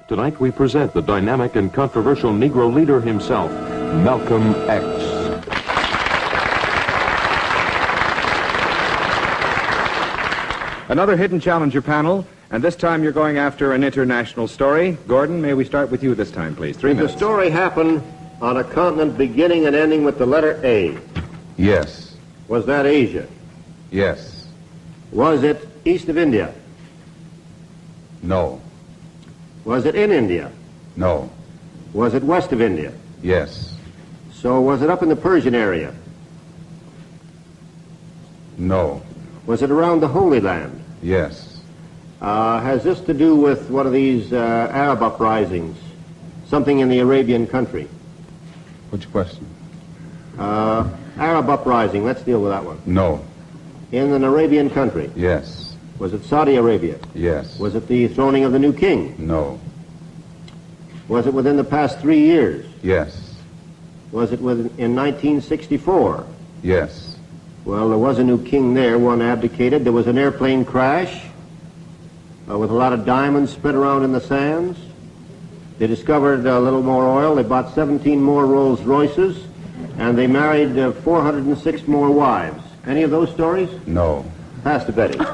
Tonight we present the dynamic and controversial Negro leader himself, Malcolm X. Another hidden challenger panel, and this time you're going after an international story. Gordon, may we start with you this time, please? 3 minutes. Does the story happen on a continent beginning and ending with the letter A? Yes. Was that Asia? Yes. Was it east of India? No. Was it in India? No. Was it west of India? Yes. So was it up in the Persian area? No. Was it around the Holy Land? Yes. Has this to do with one of these Arab uprisings? Something in the Arabian country? Which question? Arab uprising, let's deal with that one. No. In an Arabian country? Yes. Was it Saudi Arabia? Yes. Was it the throning of the new king? No. Was it within the past 3 years? Yes. Was it in 1964? Yes. Well, there was a new king there. One abdicated. There was an airplane crash with a lot of diamonds spread around in the sands. They discovered a little more oil. They bought 17 more Rolls Royces, and they married 406 more wives. Any of those stories? No. Pass to Betty. Thanks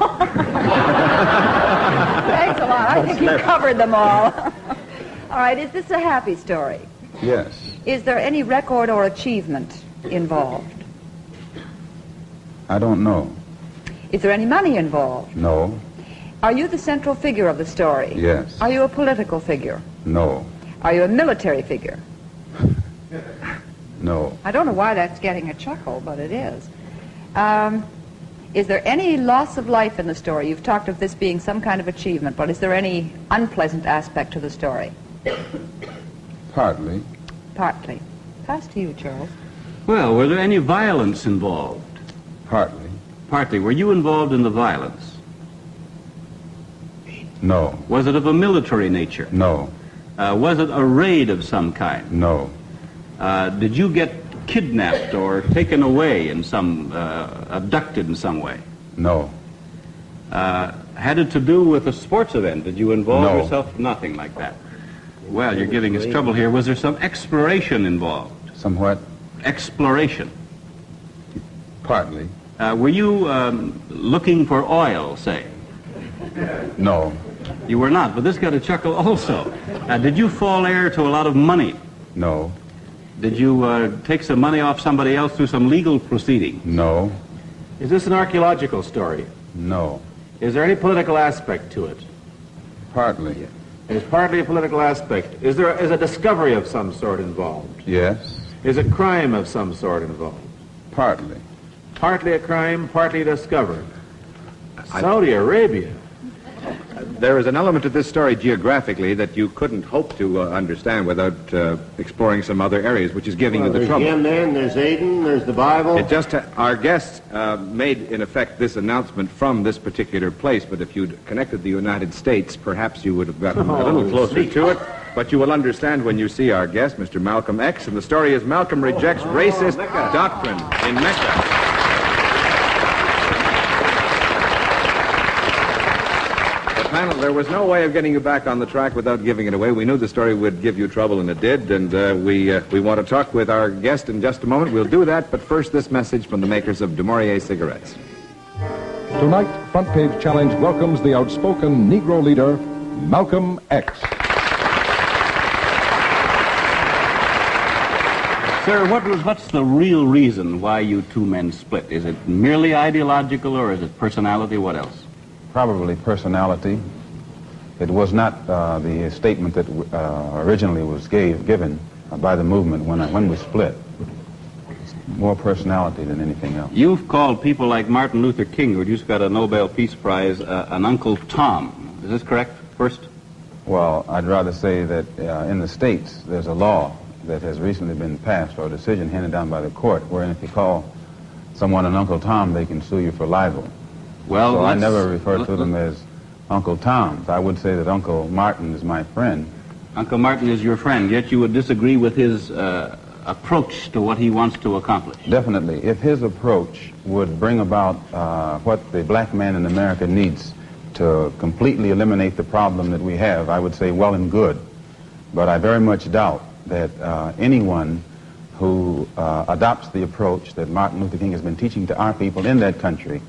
a lot. I think you covered them all. All right, is this a happy story? Yes. Is there any record or achievement involved? I don't know. Is there any money involved? No. Are you the central figure of the story? Yes. Are you a political figure? No. Are you a military figure? No. I don't know why that's getting a chuckle, but it is. Is there any loss of life in the story? You've talked of this being some kind of achievement, but is there any unpleasant aspect to the story? Partly. Partly. Pass to you, Charles. Well, were there any violence involved? Partly. Partly. Were you involved in the violence? No. Was it of a military nature? No. Was it a raid of some kind? No. Did you get kidnapped or taken away in some, abducted in some way? No. Had it to do with a sports event? Did you involve No. yourself? Nothing like that. Well, you're giving us trouble here. Was there some exploration involved? Somewhat. Exploration. Partly. Were you looking for oil, say? No. You were not, but this got a chuckle also. Did you fall heir to a lot of money? No. Did you take some money off somebody else through some legal proceeding? No. Is this an archaeological story? No. Is there any political aspect to it? Partly. It's partly a political aspect. Is a discovery of some sort involved? Yes. Is a crime of some sort involved? Partly. Partly a crime, partly discovered. Saudi Arabia. There is an element to this story geographically that you couldn't hope to understand without exploring some other areas, which is giving you the There's trouble. Yemen, there's Aden, there's the Bible. It just our guest made, in effect, this announcement from this particular place, but if you'd connected the United States, perhaps you would have gotten a little closer to it. But you will understand when you see our guest, Mr. Malcolm X, and the story is Malcolm rejects racist doctrine in Mecca. Panel, there was no way of getting you back on the track without giving it away. We knew the story would give you trouble, and it did, and we want to talk with our guest in just a moment. We'll do that, but first this message from the makers of Du Maurier cigarettes. Tonight, Front Page Challenge welcomes the outspoken Negro leader, Malcolm X. Sir, what's the real reason why you two men split? Is it merely ideological, or is it personality? What else? Probably personality. It was not the statement that originally was given by the movement when we split. It's more personality than anything else. You've called people like Martin Luther King, who just got a Nobel Peace Prize, an Uncle Tom. Is this correct, first? Well, I'd rather say that in the States, there's a law that has recently been passed, or a decision handed down by the court, wherein if you call someone an Uncle Tom, they can sue you for libel. Well, so I never refer to them as Uncle Toms. I would say that Uncle Martin is my friend. Uncle Martin is your friend, yet you would disagree with his approach to what he wants to accomplish. Definitely. If his approach would bring about what the black man in America needs to completely eliminate the problem that we have, I would say well and good. But I very much doubt that anyone who adopts the approach that Martin Luther King has been teaching to our people in that country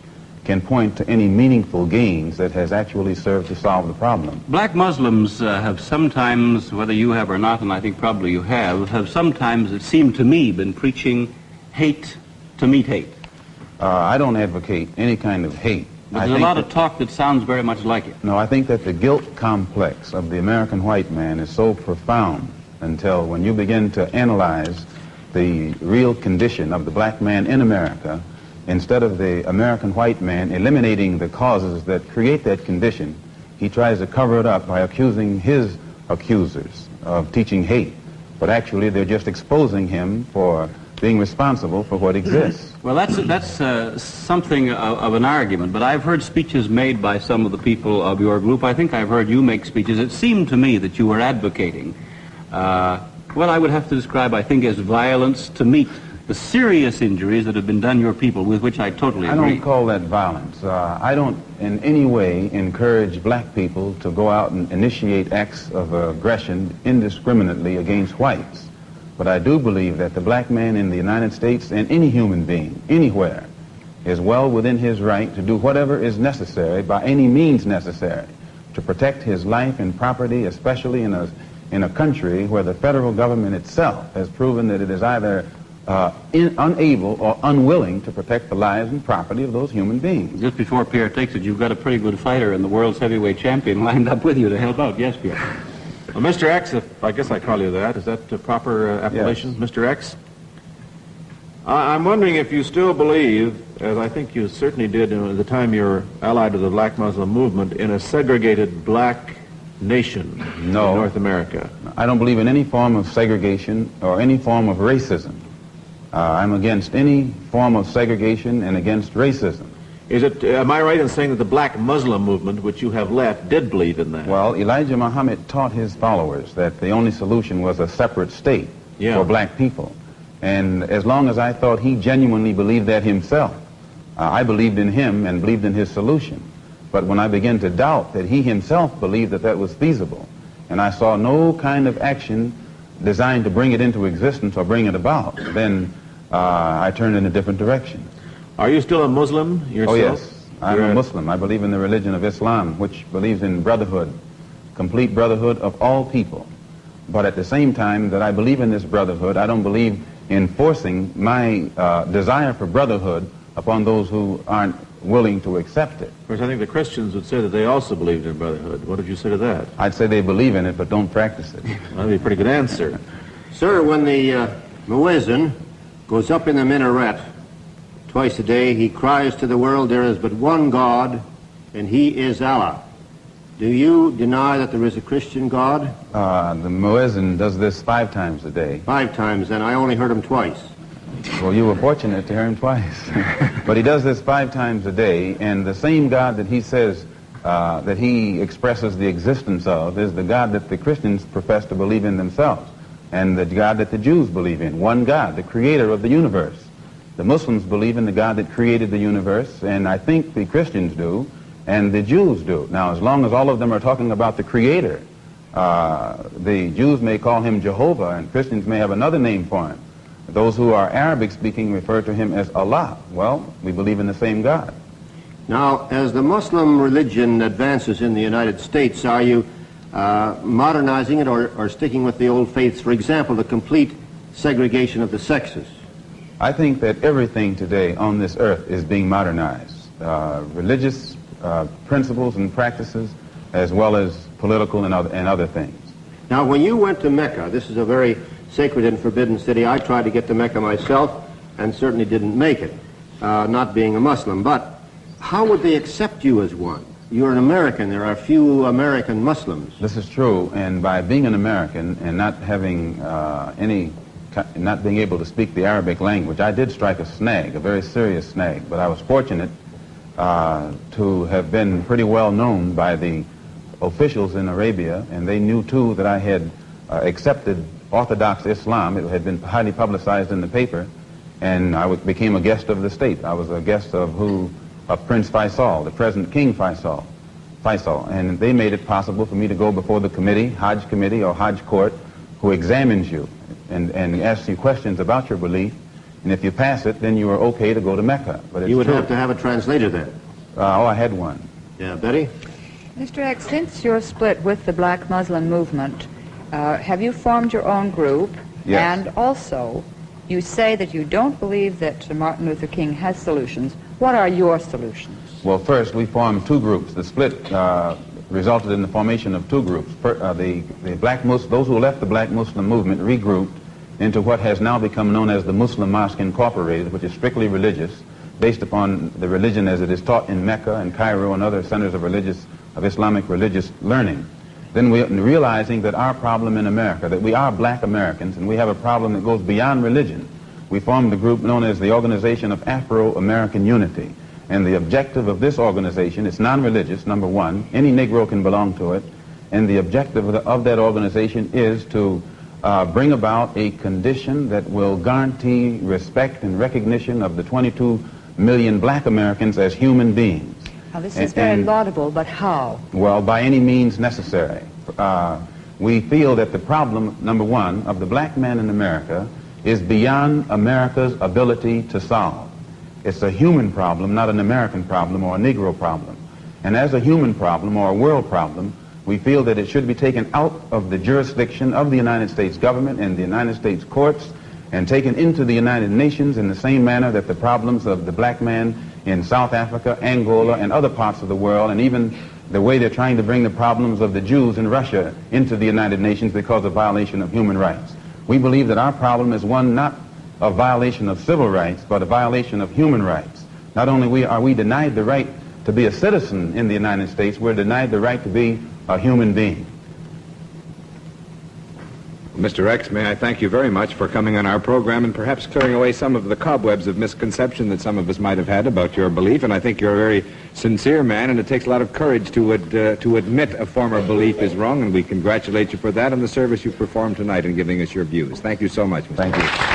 can point to any meaningful gains that has actually served to solve the problem. Black Muslims have sometimes, whether you have or not, and I think probably you have sometimes, it seemed to me, been preaching hate to meet hate. I don't advocate any kind of hate. But there's a lot of talk that sounds very much like it. No, I think that the guilt complex of the American white man is so profound until when you begin to analyze the real condition of the black man in America, instead of the American white man eliminating the causes that create that condition, he tries to cover it up by accusing his accusers of teaching hate. But actually, they're just exposing him for being responsible for what exists. Well, that's something of an argument, but I've heard speeches made by some of the people of your group. I think I've heard you make speeches. It seemed to me that you were advocating what I would have to describe, I think, as violence to meet the serious injuries that have been done your people, with which I totally agree. I don't call that violence. I don't in any way encourage black people to go out and initiate acts of aggression indiscriminately against whites. But I do believe that the black man in the United States and any human being, anywhere, is well within his right to do whatever is necessary, by any means necessary, to protect his life and property, especially in a country where the federal government itself has proven that it is either unable or unwilling to protect the lives and property of those human beings. Just before Pierre takes it, you've got a pretty good fighter and the world's heavyweight champion lined up with you to help out. Yes, Pierre. Well, Mr. X, if I guess I call you that, is that the proper appellation, Yes. Mr. X? I'm wondering if you still believe, as I think you certainly did at the time you were allied to the black Muslim movement, in a segregated black nation No. in North America. I don't believe in any form of segregation or any form of racism. I'm against any form of segregation and against racism. Is it, am I right in saying that the black Muslim movement, which you have left, did believe in that? Well, Elijah Muhammad taught his followers that the only solution was a separate state for black people. And as long as I thought he genuinely believed that himself, I believed in him and believed in his solution. But when I began to doubt that he himself believed that that was feasible, and I saw no kind of action designed to bring it into existence or bring it about, then I turned in a different direction. Are you still a Muslim yourself? Oh, yes. I'm a Muslim. I believe in the religion of Islam, which believes in brotherhood, complete brotherhood of all people. But at the same time that I believe in this brotherhood, I don't believe in forcing my desire for brotherhood upon those who aren't willing to accept it. Of course, I think the Christians would say that they also believed in brotherhood. What did you say to that? I'd say they believe in it, but don't practice it. That'd be a pretty good answer. Sir, when the muezzin goes up in the minaret twice a day, he cries to the world, there is but one God, and he is Allah. Do you deny that there is a Christian God? The muezzin does this 5 times a day. 5 times, and I only heard him twice. Well, you were fortunate to hear him twice. But he does this 5 times a day, and the same God that he says that he expresses the existence of is the God that the Christians profess to believe in themselves, and the God that the Jews believe in. One God, the creator of the universe. The Muslims believe in the God that created the universe, and I think the Christians do, and the Jews do. Now, as long as all of them are talking about the creator, the Jews may call him Jehovah, and Christians may have another name for him. Those who are Arabic-speaking refer to him as Allah. Well, we believe in the same God. Now, as the Muslim religion advances in the United States, are you modernizing it or sticking with the old faiths? For example, the complete segregation of the sexes. I think that everything today on this earth is being modernized. Religious principles and practices, as well as political and other things. Now, when you went to Mecca, this is a very sacred and forbidden city. I tried to get to Mecca myself and certainly didn't make it, not being a Muslim. But how would they accept you as one? You're an American. There are few American Muslims. This is true, and by being an American and not having not being able to speak the Arabic language, I did strike a snag, a very serious snag. But I was fortunate to have been pretty well known by the officials in Arabia, and they knew too that I had accepted Orthodox Islam. It had been highly publicized in the paper, and I became a guest of the state. I was a guest of Prince Faisal, the present King Faisal. Faisal, and they made it possible for me to go before the committee, Hajj committee or Hajj court, who examines you and asks you questions about your belief, and if you pass it, then you are okay to go to Mecca. But it's You would true. have to have a translator then. I had one. Yeah, Betty? Mr. X, since you're split with the Black Muslim movement, have you formed your own group? Yes. And also, you say that you don't believe that Martin Luther King has solutions. What are your solutions? Well, first, we formed two groups. The split resulted in the formation of two groups. The black Muslim, those who left the Black Muslim movement regrouped into what has now become known as the Muslim Mosque Incorporated, which is strictly religious, based upon the religion as it is taught in Mecca and Cairo and other centers of Islamic religious learning. Then realizing that our problem in America, that we are black Americans and we have a problem that goes beyond religion, we formed a group known as the Organization of Afro-American Unity. And the objective of this organization, it's non-religious, number one. Any Negro can belong to it. And the objective of that organization is to bring about a condition that will guarantee respect and recognition of the 22 million black Americans as human beings. Now, this is very laudable, but how? Well, by any means necessary. We feel that the problem, number one, of the black man in America is beyond America's ability to solve. It's a human problem, not an American problem or a Negro problem. And as a human problem or a world problem, we feel that it should be taken out of the jurisdiction of the United States government and the United States courts and taken into the United Nations in the same manner that the problems of the black man in South Africa, Angola, and other parts of the world, and even the way they're trying to bring the problems of the Jews in Russia into the United Nations because of violation of human rights. We believe that our problem is one not of violation of civil rights, but a violation of human rights. Not only are we denied the right to be a citizen in the United States, we're denied the right to be a human being. Mr. X, may I thank you very much for coming on our program and perhaps clearing away some of the cobwebs of misconception that some of us might have had about your belief. And I think you're a very sincere man, and it takes a lot of courage to admit a former belief is wrong, and we congratulate you for that and the service you performed tonight in giving us your views. Thank you so much, Mr. Thank you.